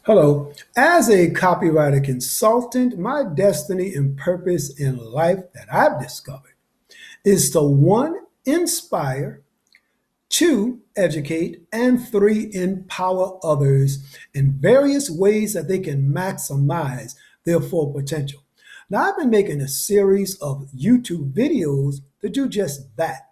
Hello. As a copywriter consultant, my destiny and purpose in life that I've discovered is to one, inspire, two, educate, and three, empower others in various ways that they can maximize their full potential. Now, I've been making a series of YouTube videos to do just that.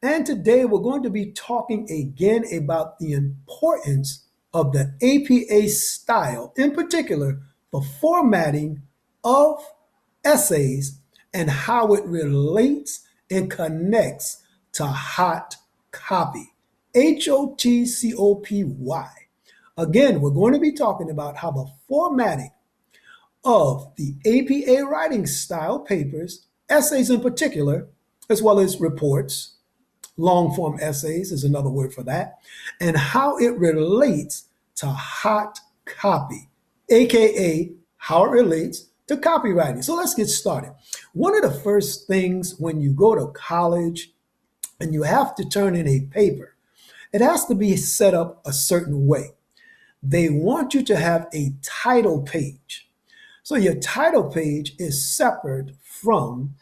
And today we're going to be talking again about the importance of the APA style, in particular, the formatting of essays and how it relates and connects to hot copy. HOTCOPY. Again, we're going to be talking about how the formatting of the APA writing style papers, essays in particular, as well as reports, long form essays is another word for that, and how it relates to hot copy, aka how it relates to copywriting. So let's get started. One of the first things when you go to college and you have to turn in a paper, it has to be set up a certain way. They want you to have a title page. So your title page is separate from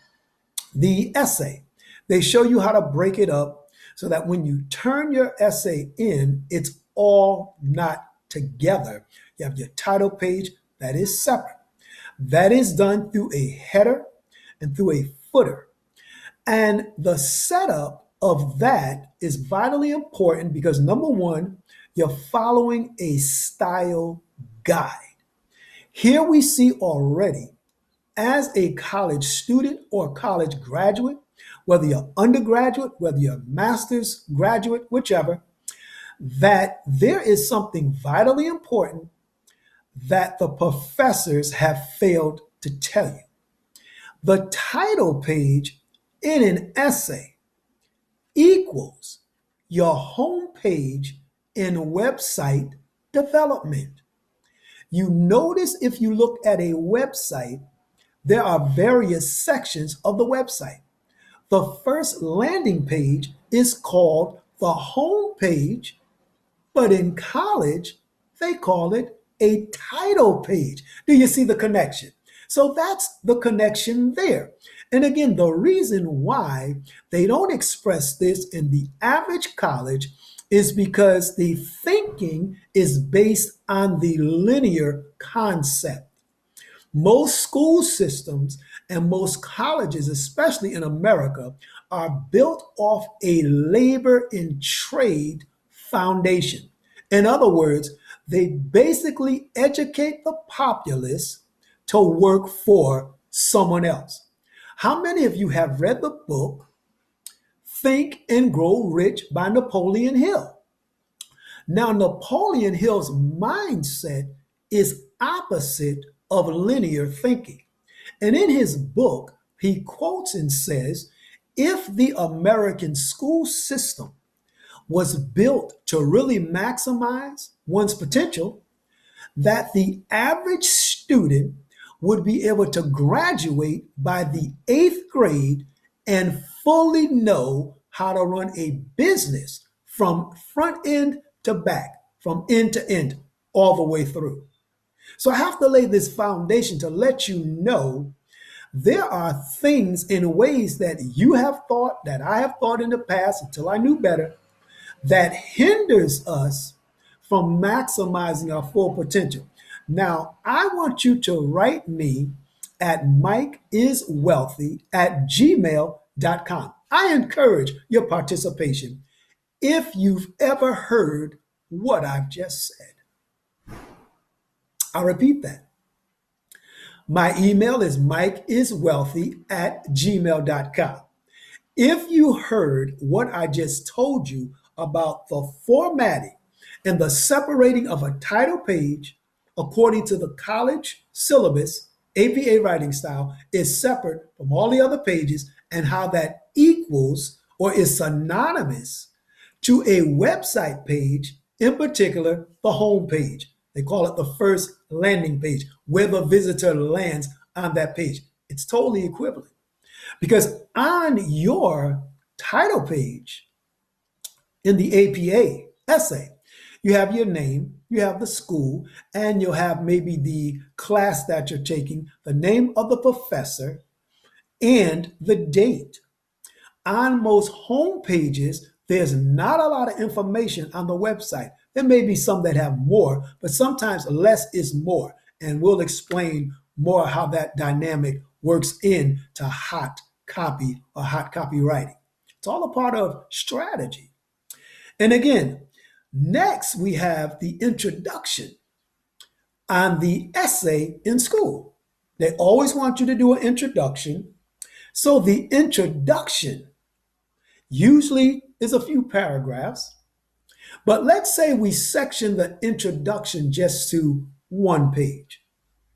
the essay. They show you how to break it up so that when you turn your essay in, it's all not together. You have your title page that is separate. That is done through a header and through a footer. And the setup of that is vitally important because number one, you're following a style guide. Here we see already as a college student or college graduate, whether you're undergraduate, whether you're a master's graduate, whichever, that there is something vitally important that the professors have failed to tell you. The title page in an essay equals your home page in website development. You notice if you look at a website, there are various sections of the website. The first landing page is called the home page, but in college, they call it a title page. Do you see the connection? So that's the connection there. And again, the reason why they don't express this in the average college is because the thinking is based on the linear concept. Most school systems and most colleges, especially in America, are built off a labor and trade foundation. In other words, they basically educate the populace to work for someone else. How many of you have read the book Think and Grow Rich by Napoleon Hill? Now, Napoleon Hill's mindset is opposite of linear thinking. And in his book, he quotes and says, if the American school system was built to really maximize one's potential, that the average student would be able to graduate by the eighth grade and fully know how to run a business from front end to back, from end to end, all the way through. So I have to lay this foundation to let you know there are things in ways that you have thought, that I have thought in the past until I knew better, that hinders us from maximizing our full potential. Now, I want you to write me at mikeiswealthy@gmail.com. I encourage your participation if you've ever heard what I've just said. I'll repeat that. My email is mikeiswealthy@gmail.com. If you heard what I just told you about the formatting and the separating of a title page according to the college syllabus, APA writing style is separate from all the other pages, and how that equals or is synonymous to a website page, in particular, the home page. They call it the first landing page, where the visitor lands on that page. It's totally equivalent. Because on your title page in the APA essay, you have your name, you have the school, and you'll have maybe the class that you're taking, the name of the professor, and the date. On most home pages, there's not a lot of information on the website. There may be some that have more, but sometimes less is more. And we'll explain more how that dynamic works into hot copy or hot copywriting. It's all a part of strategy. And again, next we have the introduction on the essay in school. They always want you to do an introduction. So the introduction usually is a few paragraphs, but let's say we section the introduction just to one page.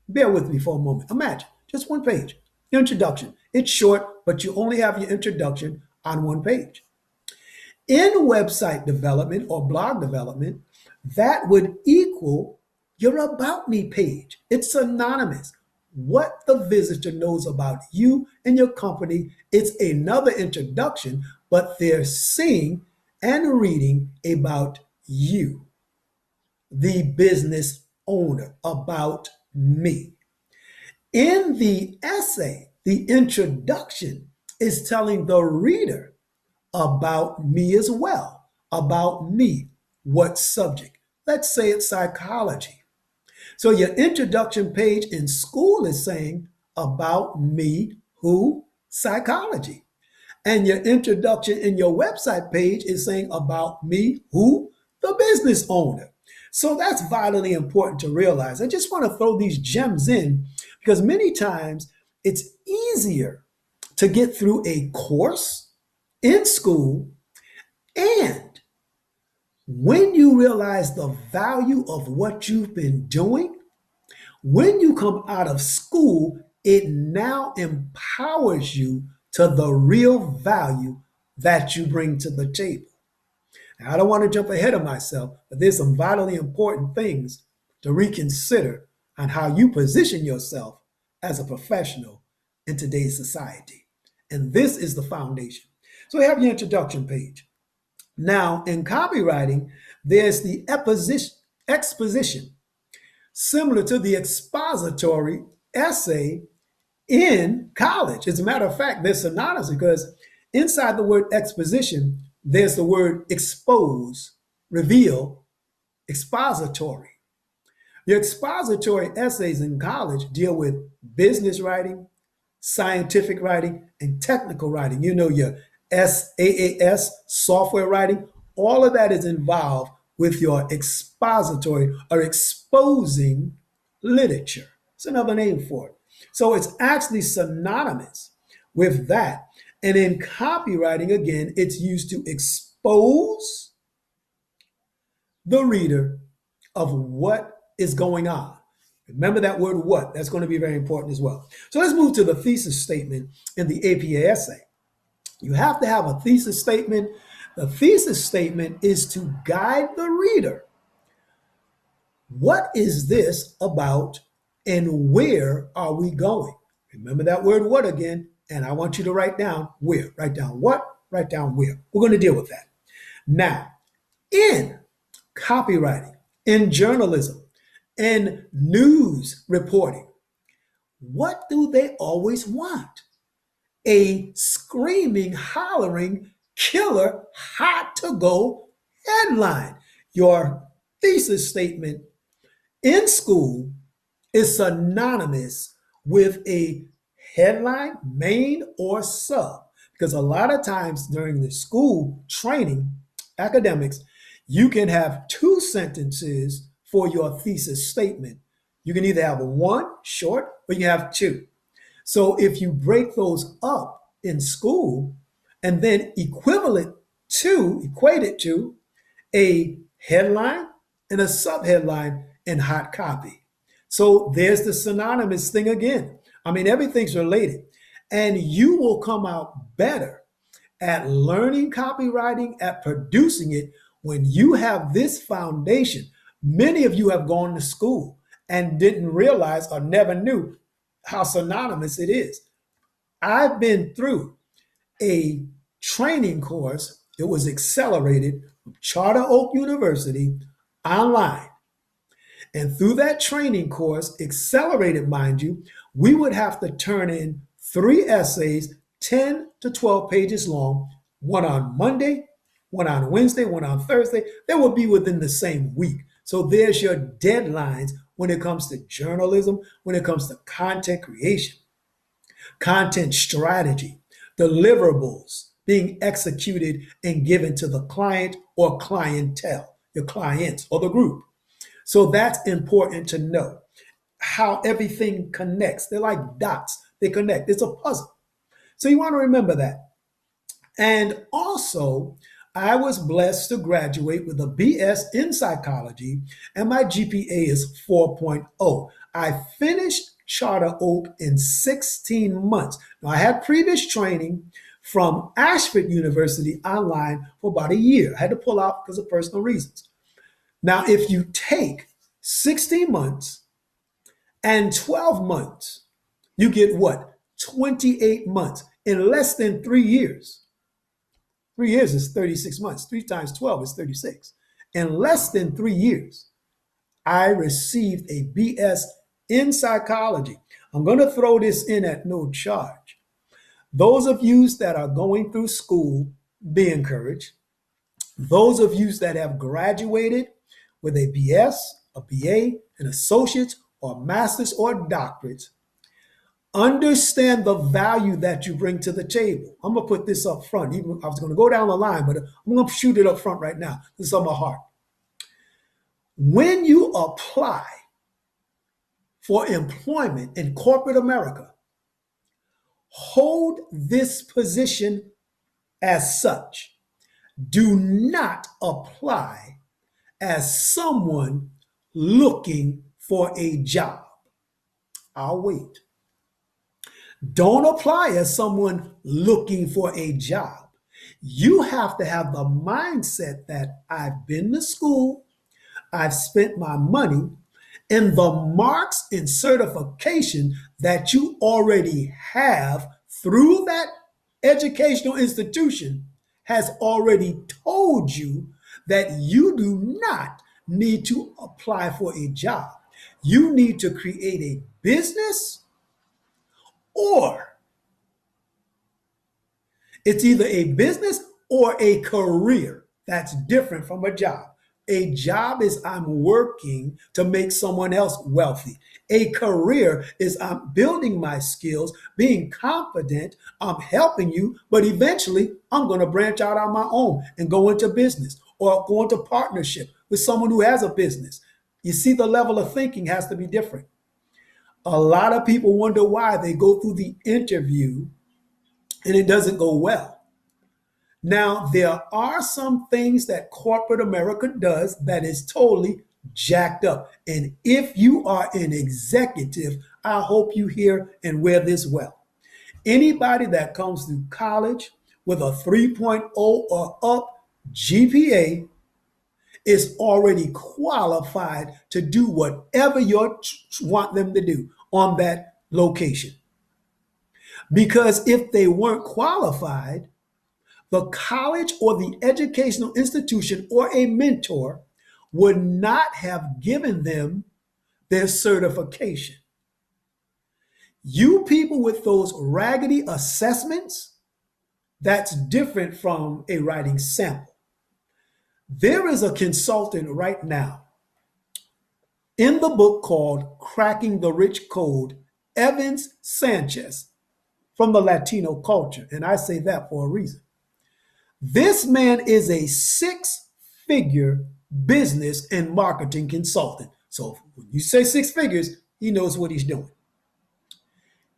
Bear with me for a moment. Imagine just one page. Introduction. It's short, but you only have your introduction on one page. In website development or blog development, that would equal your About Me page. It's synonymous. What the visitor knows about you and your company, it's another introduction, but they're seeing and reading about you, the business owner, about me. In the essay, the introduction is telling the reader about me as well, about me. What subject? Let's say it's psychology. So your introduction page in school is saying about me, who? Psychology. And your introduction in your website page is saying about me, who? The business owner. So that's vitally important to realize. I just want to throw these gems in because many times it's easier to get through a course in school, and when you realize the value of what you've been doing, when you come out of school, it now empowers you to the real value that you bring to the table. Now, I don't want to jump ahead of myself, but there's some vitally important things to reconsider on how you position yourself as a professional in today's society. And this is the foundation. So we have your introduction page. Now, in copywriting, there's the exposition, similar to the expository essay in college. As a matter of fact, they're synonymous because inside the word exposition, there's the word expose, reveal, expository. Your expository essays in college deal with business writing, scientific writing, and technical writing. You know, your SaaS, software writing, all of that is involved with your expository or exposing literature. It's another name for it. So it's actually synonymous with that. And in copywriting, again, it's used to expose the reader of what is going on. Remember that word what. That's going to be very important as well. So let's move to the thesis statement in the A.P.A. essay. You have to have a thesis statement. The thesis statement is to guide the reader. What is this about and where are we going? Remember that word what again, and I want you to write down where. Write down what, write down where. We're going to deal with that. Now, in copywriting, in journalism, in news reporting, what do they always want? A screaming, hollering, killer, hot to go headline. Your thesis statement in school is synonymous with a headline, main, or sub. Because a lot of times during the school training, academics, you can have two sentences for your thesis statement. You can either have one short or you have two. So if you break those up in school and then equate it to a headline and a subheadline in hot copy. So there's the synonymous thing again. I mean, everything's related. And you will come out better at learning copywriting, at producing it, when you have this foundation. Many of you have gone to school and didn't realize or never knew how synonymous it is. I've been through a training course. It was accelerated from Charter Oak University online. And through that training course, accelerated, mind you, we would have to turn in 3 essays, 10 to 12 pages long, one on Monday, one on Wednesday, one on Thursday. They will be within the same week. So there's your deadlines when it comes to journalism, when it comes to content creation, content strategy, deliverables being executed and given to the client or clientele, your clients or the group. So that's important to know how everything connects. They're like dots, they connect. It's a puzzle. So you want to remember that. And also, I was blessed to graduate with a BS in psychology, and my GPA is 4.0. I finished Charter Oak in 16 months. Now, I had previous training from Ashford University online for about a year. I had to pull out because of personal reasons. Now, if you take 16 months and 12 months, you get what? 28 months in less than 3 years. 3 years is 36 months. 3 times 12 is 36. In less than 3 years, I received a BS in psychology. I'm going to throw this in at no charge. Those of you that are going through school, be encouraged. Those of you that have graduated with a BS, a BA, an associate's, or master's or doctorate, understand the value that you bring to the table. I'm going to put this up front. Even I was going to go down the line, but I'm going to shoot it up front right now. This is on my heart. When you apply for employment in corporate America, hold this position as such. Do not apply as someone looking for a job. I'll wait. Don't apply as someone looking for a job. You have to have the mindset that I've been to school, I've spent my money, and the marks and certification that you already have through that educational institution has already told you that you do not need to apply for a job. You need to create a business, or it's either a business or a career. That's different from a job. A job is I'm working to make someone else wealthy. A career is I'm building my skills, being confident, I'm helping you, but eventually I'm going to branch out on my own and go into business or go into partnership with someone who has a business. You see, the level of thinking has to be different. A lot of people wonder why they go through the interview and it doesn't go well. Now, there are some things that corporate America does that is totally jacked up. And if you are an executive, I hope you hear and wear this well. Anybody that comes through college with a 3.0 or up GPA is already qualified to do whatever you want them to do on that location. Because if they weren't qualified, the college or the educational institution or a mentor would not have given them their certification. You people with those raggedy assessments, that's different from a writing sample. There is a consultant right now in the book called Cracking the Rich Code, Evans Sanchez, from the Latino culture. And I say that for a reason. This man is a six-figure business and marketing consultant. So when you say six figures, he knows what he's doing.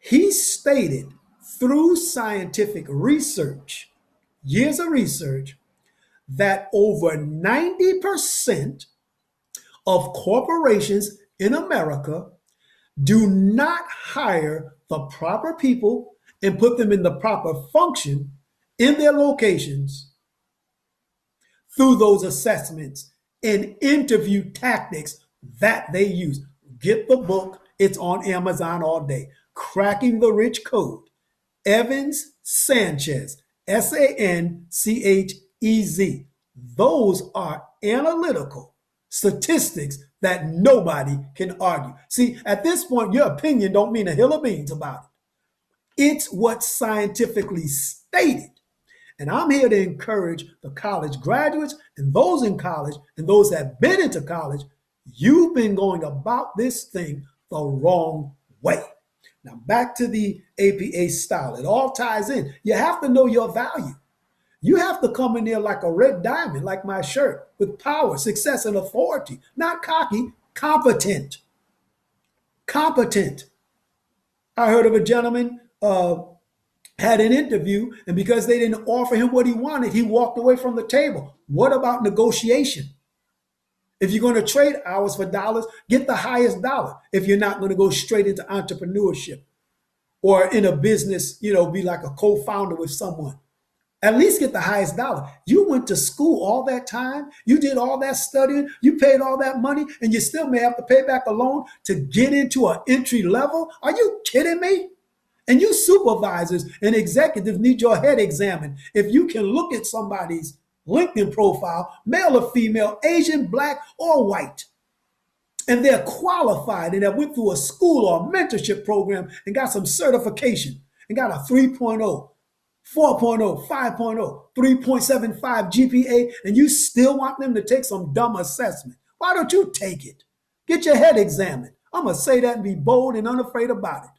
He stated through scientific research, years of research, that over 90% of corporations in America do not hire the proper people and put them in the proper function in their locations through those assessments and interview tactics that they use. Get the book, it's on Amazon all day. Cracking the Rich Code. Evans Sanchez, Sanchez. Those are analytical statistics that nobody can argue. See, at this point, your opinion don't mean a hill of beans about it. It's what's scientifically stated. And I'm here to encourage the college graduates and those in college and those that have been into college. You've been going about this thing the wrong way. Now, back to the APA style. It all ties in. You have to know your value. You have to come in there like a red diamond, like my shirt, with power, success, and authority. Not cocky, competent. Competent. I heard of a gentleman had an interview, and because they didn't offer him what he wanted, he walked away from the table. What about negotiation? If you're going to trade hours for dollars, get the highest dollar. If you're not going to go straight into entrepreneurship or in a business, be like a co-founder with someone. At least get the highest dollar. You went to school all that time. You did all that studying. You paid all that money, and you still may have to pay back a loan to get into an entry level. Are you kidding me? And you supervisors and executives need your head examined. If you can look at somebody's LinkedIn profile, male or female, Asian, black, or white, and they're qualified and they went through a school or a mentorship program and got some certification and got a 3.0, 4.0, 5.0, 3.75 GPA, and you still want them to take some dumb assessment. Why don't you take it? Get your head examined. I'm going to say that and be bold and unafraid about it.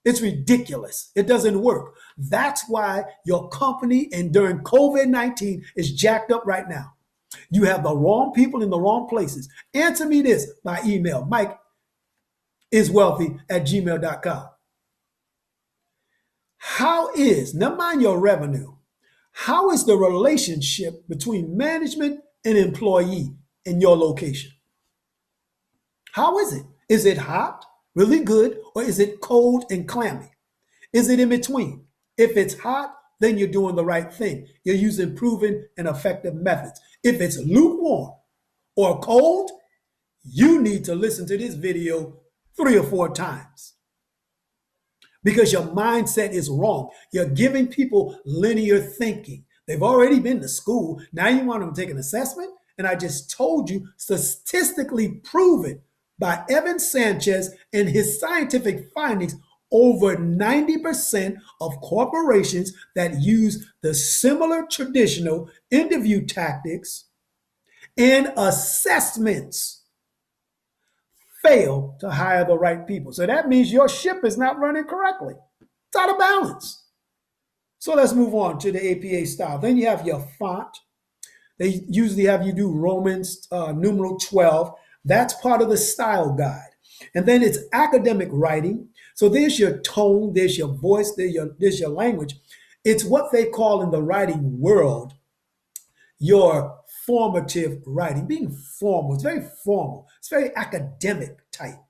It's ridiculous. It doesn't work. That's why your company and during COVID-19 is jacked up right now. You have the wrong people in the wrong places. Answer me this by email, mikeiswealthy@gmail.com. How is, never mind your revenue, how is the relationship between management and employee in your location? How is it? Is it hot, really good, or is it cold and clammy? Is it in between? If it's hot, then you're doing the right thing. You're using proven and effective methods. If it's lukewarm or cold, you need to listen to this video 3 or 4 times because your mindset is wrong. You're giving people linear thinking. They've already been to school. Now you want them to take an assessment? And I just told you, statistically proven by Evan Sanchez and his scientific findings, over 90% of corporations that use the similar traditional interview tactics and assessments fail to hire the right people. So that means your ship is not running correctly. It's out of balance. So let's move on to the APA style. Then you have your font. They usually have you do Romans numeral 12. That's part of the style guide. And then it's academic writing. So there's your tone, there's your voice, there's your language. It's what they call in the writing world your formative writing, being formal. It's very formal. It's very academic type.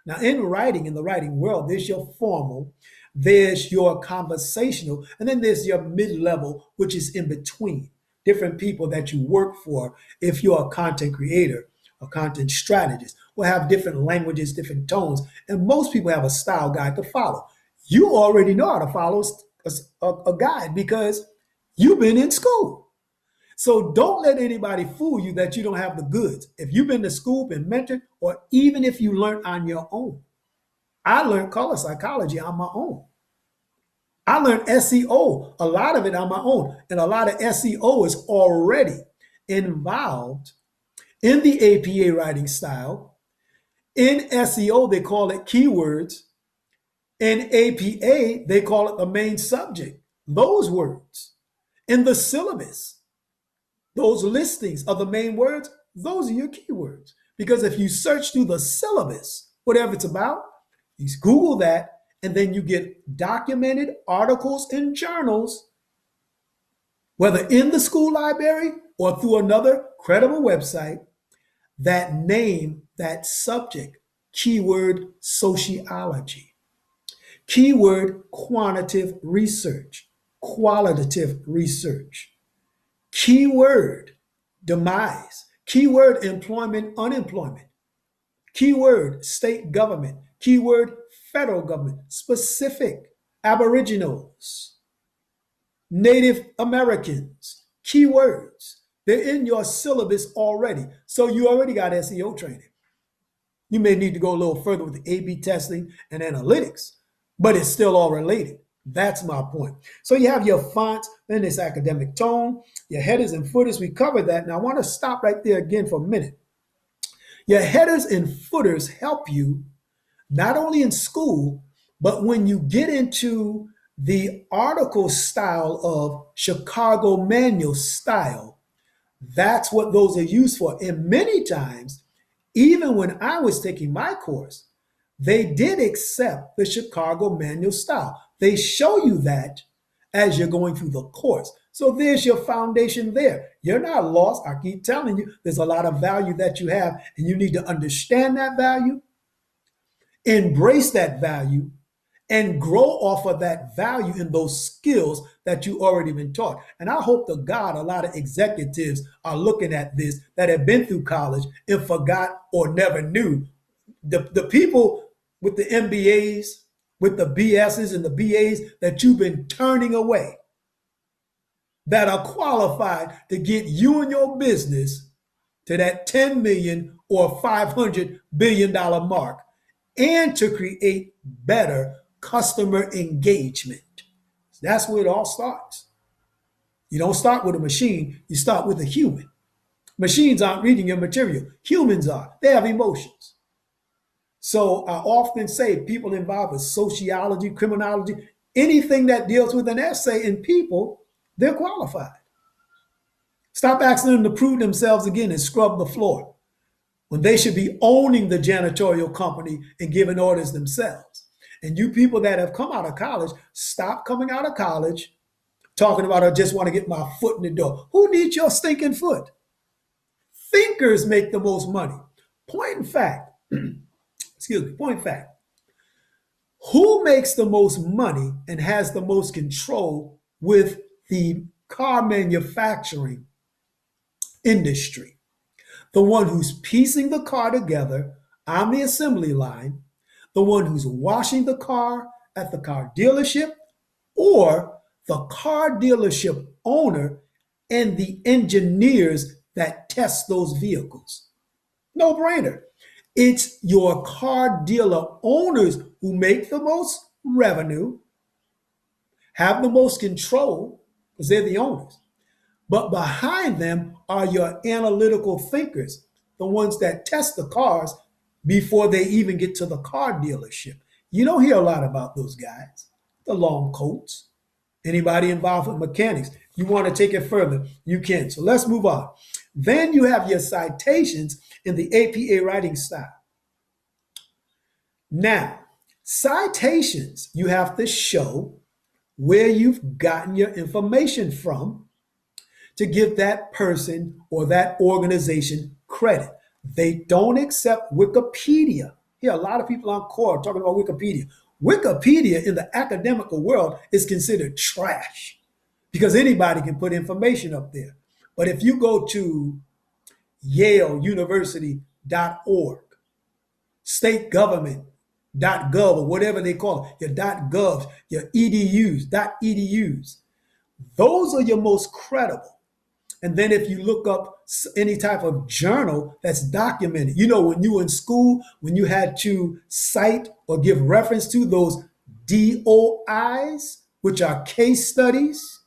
Now, in writing, in the writing world, there's your formal, there's your conversational, and then there's your mid-level, which is in between. Different people that you work for, if you're a content creator, a content strategist, will have different languages, different tones, and most people have a style guide to follow. You already know how to follow a guide because you've been in school. So don't let anybody fool you that you don't have the goods. If you've been to school, been mentored, or even if you learned on your own. I learned color psychology on my own. I learned SEO, a lot of it on my own. And a lot of SEO is already involved in the APA writing style. In SEO, they call it keywords. In APA, they call it the main subject, those words. In the syllabus, those listings of the main words, those are your keywords. Because if you search through the syllabus, whatever it's about, you Google that, and then you get documented articles and journals, whether in the school library or through another credible website, that name that subject. Keyword sociology. Keyword quantitative research. Qualitative research. Keyword demise. Keyword employment, unemployment. Keyword state government. Keyword federal government. Specific. Aboriginals. Native Americans. Keywords. They're in your syllabus already. So you already got SEO training. You may need to go a little further with the A/B testing and analytics, but it's still all related. That's my point. So you have your fonts, then this academic tone, your headers and footers. We covered that. Now I want to stop right there again for a minute. Your headers and footers help you not only in school, but when you get into the article style of Chicago manual style, that's what those are used for. And many times, even when I was taking my course, they did accept the Chicago manual style. They show you that as you're going through the course. So there's your foundation there. You're not lost. I keep telling you, there's a lot of value that you have, and you need to understand that value, embrace that value, and grow off of that value in those skills that you already been taught. And I hope to God a lot of executives are looking at this that have been through college and forgot or never knew. The people with the MBAs, with the BSs and the BAs that you've been turning away, that are qualified to get you and your business to that 10 million or $500 billion mark, and to create better customer engagement. That's where it all starts. You don't start with a machine, you start with a human. Machines aren't reading your material, humans are. They have emotions. So I often say people involved with sociology, criminology, anything that deals with an essay in people, they're qualified. Stop asking them to prove themselves again and scrub the floor when they should be owning the janitorial company and giving orders themselves. And you people that have come out of college, stop coming out of college talking about, I just want to get my foot in the door. Who needs your stinking foot? Thinkers make the most money. Point in fact, excuse me, point in fact, who makes the most money and has the most control with the car manufacturing industry? The one who's piecing the car together on the assembly line, the one who's washing the car at the car dealership, or the car dealership owner and the engineers that test those vehicles. No brainer. It's your car dealer owners who make the most revenue, have the most control, because they're the owners. But behind them are your analytical thinkers, the ones that test the cars before they even get to the car dealership. You don't hear a lot about those guys, the long coats. Anybody involved with mechanics, you want to take it further, you can. So let's move on. Then you have your citations in the APA writing style. Now, citations, you have to show where you've gotten your information from to give that person or that organization credit. They don't accept Wikipedia. Here, a lot of people on core are talking about Wikipedia. Wikipedia in the academical world is considered trash because anybody can put information up there. But if you go to yaleuniversity.org, stategovernment.gov, or whatever they call it, your .govs, your edus, those are your most credible. And then if you look up any type of journal that's documented, you know, when you were in school, when you had to cite or give reference to those DOIs, which are case studies,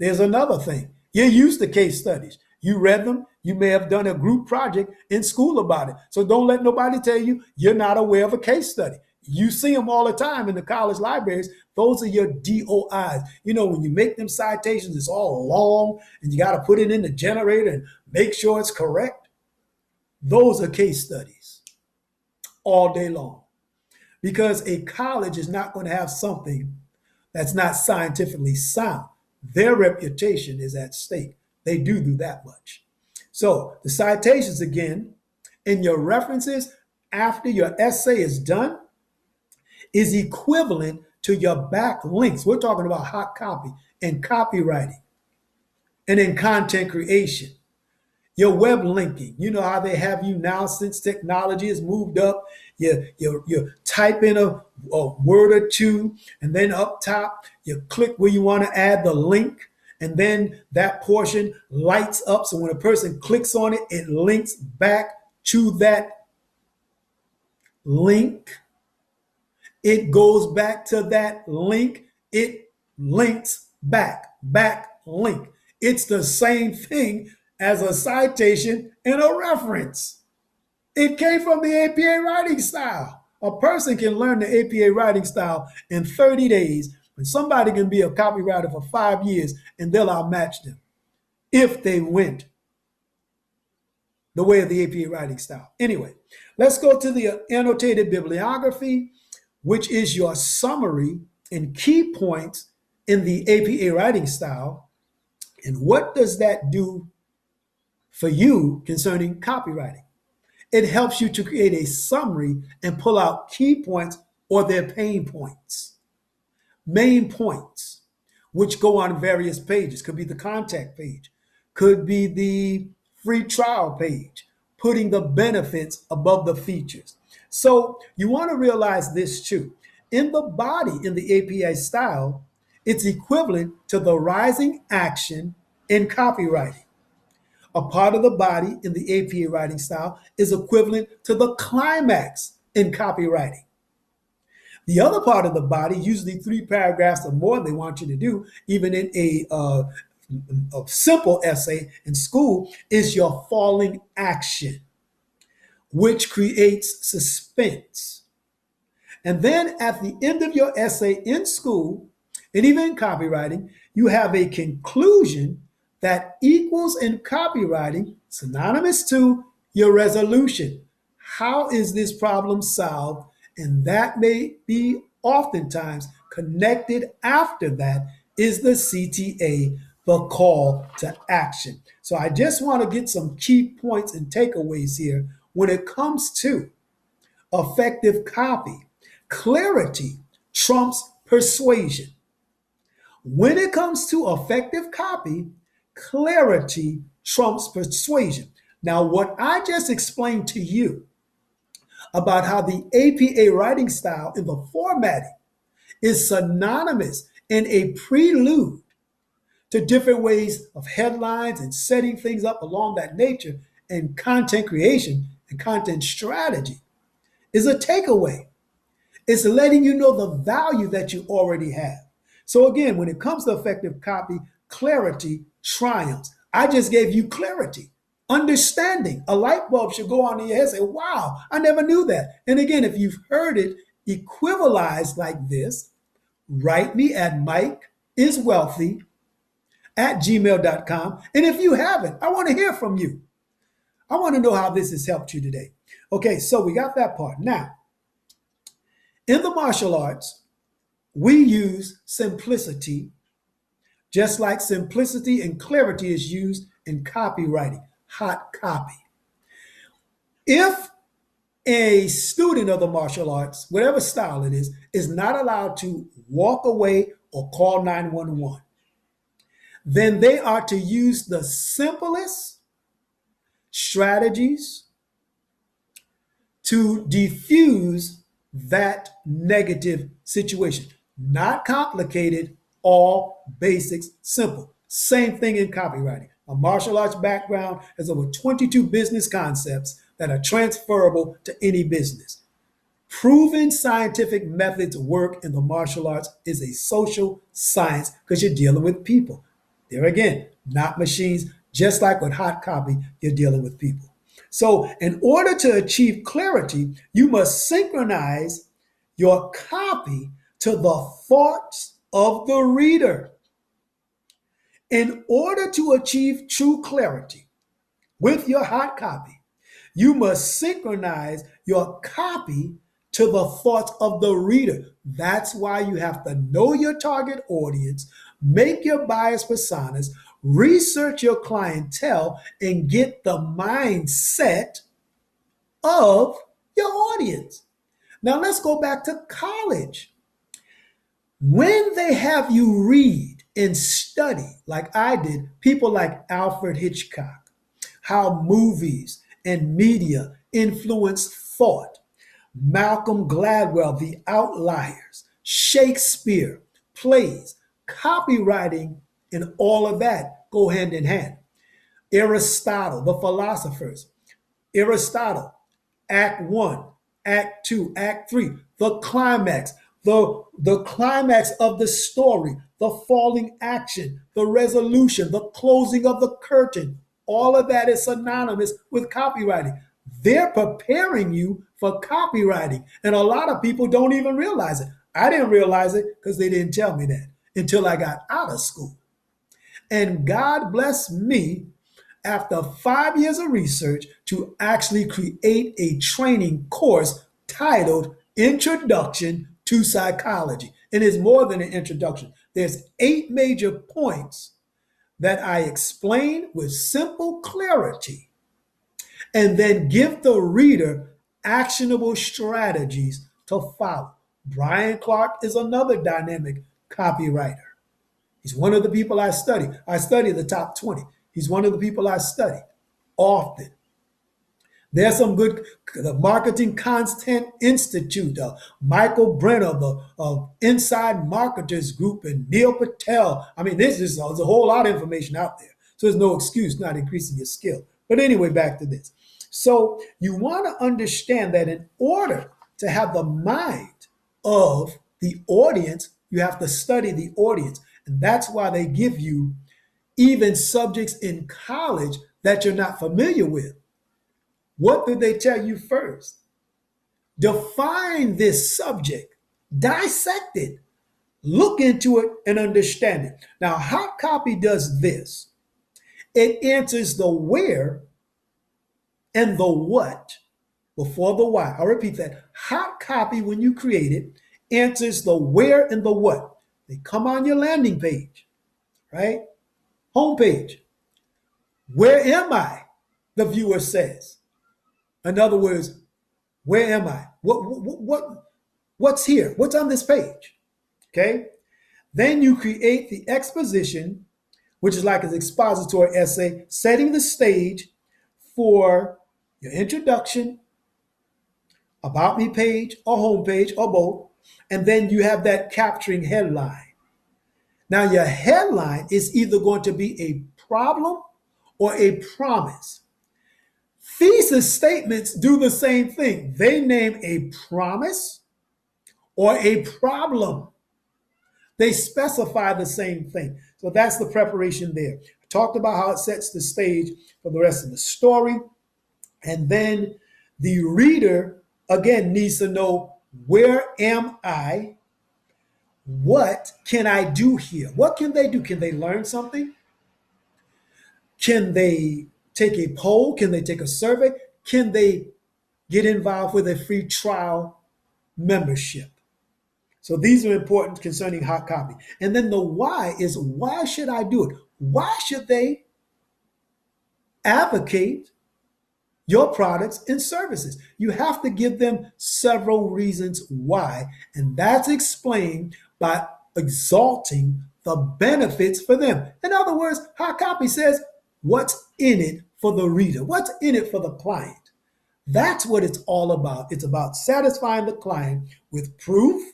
there's another thing. You're used to case studies. You read them. You may have done a group project in school about it. So don't let nobody tell you you're not aware of a case study. You see them all the time in the college libraries. Those are your DOIs. You know, when you make them citations, it's all long and you got to put it in the generator and make sure it's correct. Those are case studies all day long because a college is not going to have something that's not scientifically sound. Their reputation is at stake. They do that much. So the citations again, in your references after your essay is done, is equivalent to your backlinks. We're talking about hot copy and copywriting and in content creation. Your web linking, you know how they have you now since technology has moved up. You type in a word or two, and then up top, you click where you want to add the link, and then that portion lights up. So when a person clicks on it, it links back to that link. It goes back to that link. It links back link. It's the same thing as a citation and a reference. It came from the APA writing style. A person can learn the APA writing style in 30 days, and somebody can be a copywriter for 5 years and they'll outmatch them if they went the way of the APA writing style. Anyway, let's go to the annotated bibliography, which is your summary and key points in the APA writing style. And what does that do for you concerning copywriting? It helps you to create a summary and pull out key points or their pain points, main points, which go on various pages. Could be the contact page, could be the free trial page, putting the benefits above the features. So you want to realize this too. In the body, in the APA style, it's equivalent to the rising action in copywriting. A part of the body in the APA writing style is equivalent to the climax in copywriting. The other part of the body, usually 3 paragraphs or more, they want you to do, even in a simple essay in school, is your falling action, which creates suspense. And then at the end of your essay in school, and even in copywriting, you have a conclusion that equals in copywriting, synonymous to your resolution. How is this problem solved? And that may be oftentimes connected after that is the CTA, the call to action. So I just want to get some key points and takeaways here when it comes to effective copy. Clarity trumps persuasion. When it comes to effective copy, clarity trumps persuasion. Now, what I just explained to you about how the APA writing style in the formatting is synonymous and a prelude to different ways of headlines and setting things up along that nature and content creation and content strategy is a takeaway. It's letting you know the value that you already have. So again, when it comes to effective copy, clarity triumphs. I just gave you clarity, understanding. A light bulb should go on in your head and say, wow, I never knew that. And again, if you've heard it equivalized like this, write me at mikeiswealthy@gmail.com. And if you haven't, I want to hear from you. I want to know how this has helped you today. Okay, so we got that part. Now, in the martial arts, we use simplicity, just like simplicity and clarity is used in copywriting, hot copy. If a student of the martial arts, whatever style it is not allowed to walk away or call 911, then they are to use the simplest strategies to diffuse that negative situation. Not complicated, all basics, simple. Same thing in copywriting. A martial arts background has over 22 business concepts that are transferable to any business. Proven scientific methods work in the martial arts is a social science because you're dealing with people. There again, not machines, just like with hot copy, you're dealing with people. So, in order to achieve clarity, you must synchronize your copy to the thoughts of the reader. In order to achieve true clarity with your hot copy, you must synchronize your copy to the thoughts of the reader. That's why you have to know your target audience, make your buyers personas, research your clientele, and get the mindset of your audience. Now let's go back to college. When they have you read and study, like I did, people like Alfred Hitchcock, how movies and media influence thought, Malcolm Gladwell, The Outliers, Shakespeare, plays, copywriting, and all of that go hand in hand. Aristotle, the philosophers, Aristotle, Act 1, Act 2, Act 3, the climax, the climax of the story, the falling action, the resolution, the closing of the curtain. All of that is synonymous with copywriting. They're preparing you for copywriting. And a lot of people don't even realize it. I didn't realize it because they didn't tell me that until I got out of school. And God bless me after 5 years of research to actually create a training course titled Introduction to Psychology. And it's more than an introduction. There's 8 major points that I explain with simple clarity and then give the reader actionable strategies to follow. Brian Clark is another dynamic copywriter. He's one of the people I study. I study the top 20. He's one of the people I study often. There's some good, the Marketing Content Institute, Michael Brenner, the Inside Marketers Group, and Neil Patel. I mean, there's a whole lot of information out there. So there's no excuse not increasing your skill. But anyway, back to this. So you want to understand that in order to have the mind of the audience, you have to study the audience. And that's why they give you even subjects in college that you're not familiar with. What did they tell you first? Define this subject, dissect it, look into it, and understand it. Now, hot copy does this. It answers the where and the what before the why. I'll repeat that. Hot copy, when you create it, answers the where and the what. They come on your landing page, right? Homepage. Where am I? The viewer says. In other words, where am I? What's here? What's on this page? Okay. Then you create the exposition, which is like an expository essay, setting the stage for your introduction, about me page or homepage or both. And then you have that capturing headline. Now, your headline is either going to be a problem or a promise. Thesis statements do the same thing. They name a promise or a problem. They specify the same thing. So that's the preparation there. I talked about how it sets the stage for the rest of the story. And then the reader, again, needs to know, where am I? What can I do here? What can they do? Can they learn something? Can they take a poll? Can they take a survey? Can they get involved with a free trial membership? So these are important concerning hot copy. And then the why is, why should I do it? Why should they advocate your products and services? You have to give them several reasons why. And that's explained by exalting the benefits for them. In other words, hot copy says, what's in it for the reader? What's in it for the client? That's what it's all about. It's about satisfying the client with proof.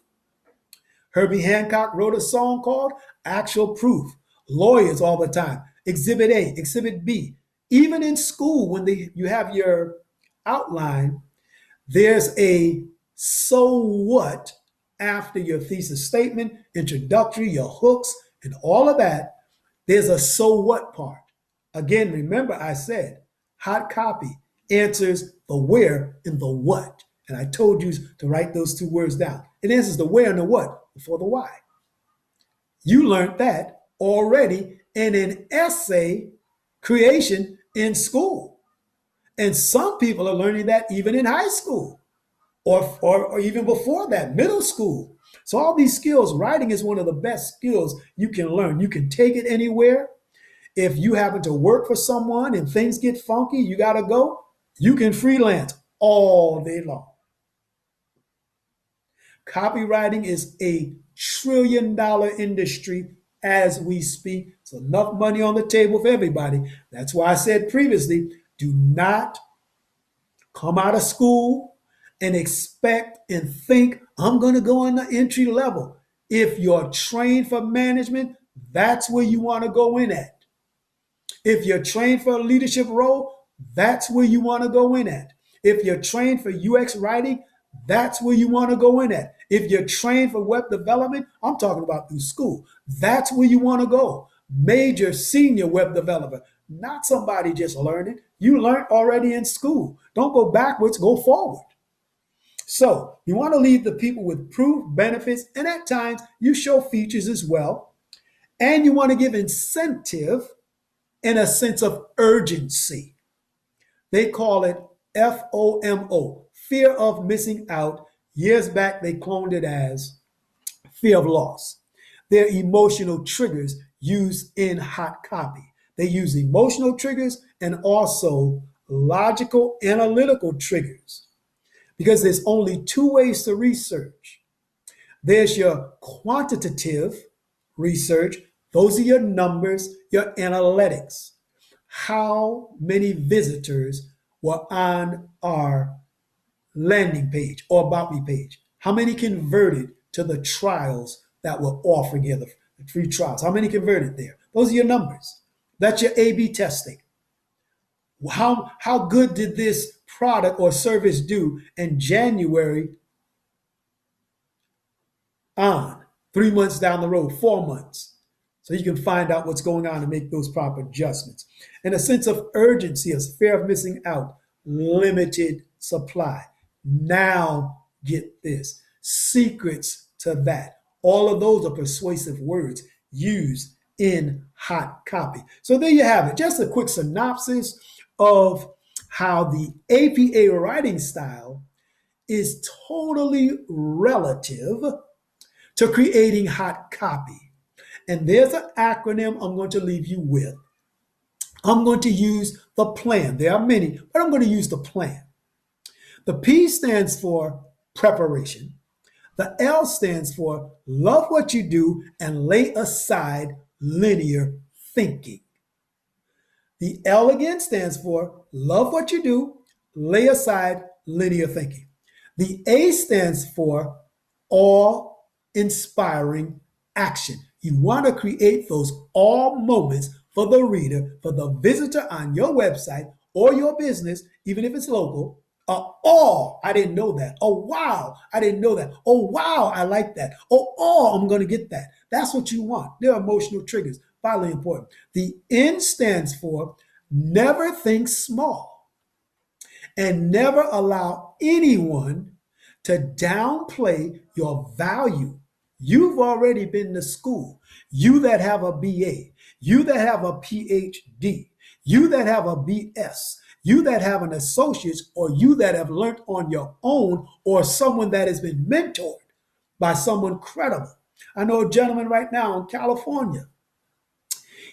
Herbie Hancock wrote a song called Actual Proof. Lawyers all the time. Exhibit A, Exhibit B. Even in school, when you have your outline, there's a so what after your thesis statement, introductory, your hooks, and all of that. There's a so what part. Again, remember I said hot copy answers the where and the what. And I told you to write those 2 words down. It answers the where and the what before the why. You learned that already in an essay creation in school. And some people are learning that even in high school or even before that, middle school. So all these skills, writing is one of the best skills you can learn. You can take it anywhere. If you happen to work for someone and things get funky, you got to go, you can freelance all day long. Copywriting is a $1 trillion industry as we speak. It's enough money on the table for everybody. That's why I said previously, do not come out of school and expect and think, I'm going to go on the entry level. If you're trained for management, that's where you want to go in at. If you're trained for a leadership role, that's where you want to go in at. If you're trained for UX writing, That's where you want to go in at. If you're trained for web development, I'm talking about through school. That's where you want to go. Major senior web developer, not somebody just learning. You learned already in school. Don't go backwards, go forward. So you want to leave the people with proof, benefits, and at times you show features as well. And you want to give incentive and a sense of urgency. They call it FOMO, fear of missing out. Years back, they cloned it as fear of loss. They're emotional triggers used in hot copy. They use emotional triggers and also logical analytical triggers because there's only two ways to research. There's your quantitative research, those are your numbers, your analytics. How many visitors were on our landing page or about me page? How many converted to the trials that we're offering here, the free trials? How many converted there? Those are your numbers. That's your A/B testing. How good did this product or service do in January on, 3 months down the road, 4 months? So you can find out what's going on and make those proper adjustments. And a sense of urgency, a fear of missing out, limited supply. Now get this. Secrets to that. All of those are persuasive words used in hot copy. So there you have it. Just a quick synopsis of how the APA writing style is totally relative to creating hot copy. And there's an acronym I'm going to leave you with. I'm going to use the plan. There are many, but I'm going to use the plan. The P stands for preparation. The L stands for love what you do and lay aside linear thinking. The L again stands for love what you do, lay aside linear thinking. The A stands for awe-inspiring action. You want to create those awe moments for the reader, for the visitor on your website or your business, even if it's local. Oh, I didn't know that. Oh, wow, I didn't know that. Oh, wow, I like that. Oh, I'm going to get that. That's what you want. They're emotional triggers. Vitally important. The N stands for never think small and never allow anyone to downplay your value. You've already been to school. You that have a BA, you that have a PhD, you that have a BS, you that have an associate's, or you that have learned on your own, or someone that has been mentored by someone credible. I know a gentleman right now in California.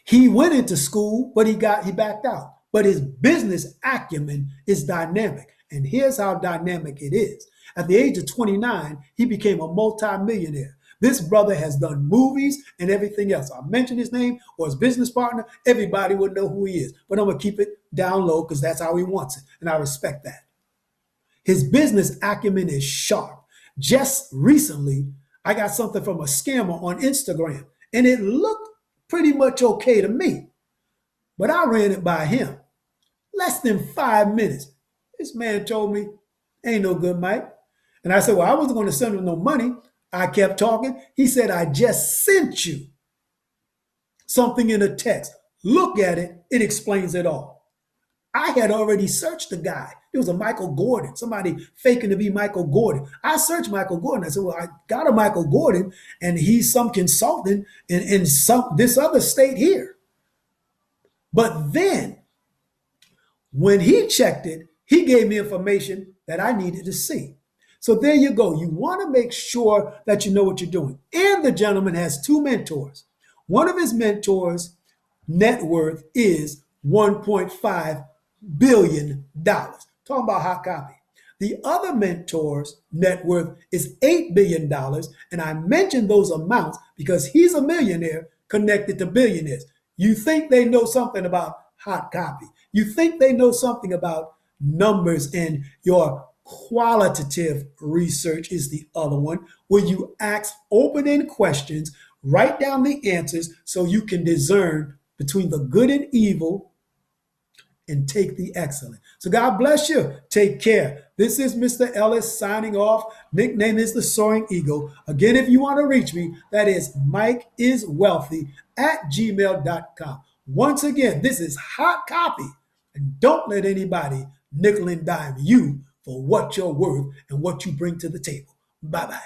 He went into school, but he backed out. But his business acumen is dynamic. And here's how dynamic it is. At the age of 29, he became a multimillionaire. This brother has done movies and everything else. I mention his name or his business partner, everybody would know who he is. But I'm going to keep it down low because that's how he wants it. And I respect that. His business acumen is sharp. Just recently, I got something from a scammer on Instagram, and it looked pretty much okay to me. But I ran it by him. Less than 5 minutes. This man told me, ain't no good, Mike. And I said, well, I wasn't going to send him no money. I kept talking. He said, I just sent you something in a text. Look at it. It explains it all. I had already searched the guy. It was a Michael Gordon, somebody faking to be Michael Gordon. I searched Michael Gordon. I said, well, I got a Michael Gordon, and he's some consultant in this other state here. But then when he checked it, he gave me information that I needed to see. So there you go. You want to make sure that you know what you're doing. And the gentleman has two mentors. One of his mentors' net worth is $1.5 billion. Talking about hot copy. The other mentor's net worth is $8 billion. And I mention those amounts because he's a millionaire connected to billionaires. You think they know something about hot copy. You think they know something about numbers, and your qualitative research is the other one, where you ask open-ended questions, write down the answers so you can discern between the good and evil and take the excellent. So God bless you. Take care. This is Mr. Ellis signing off. Nickname is the Soaring Eagle. Again, if you want to reach me, that is mikeiswealthy@gmail.com. Once again, this is hot copy. And don't let anybody nickel and dime you for what you're worth and what you bring to the table. Bye-bye.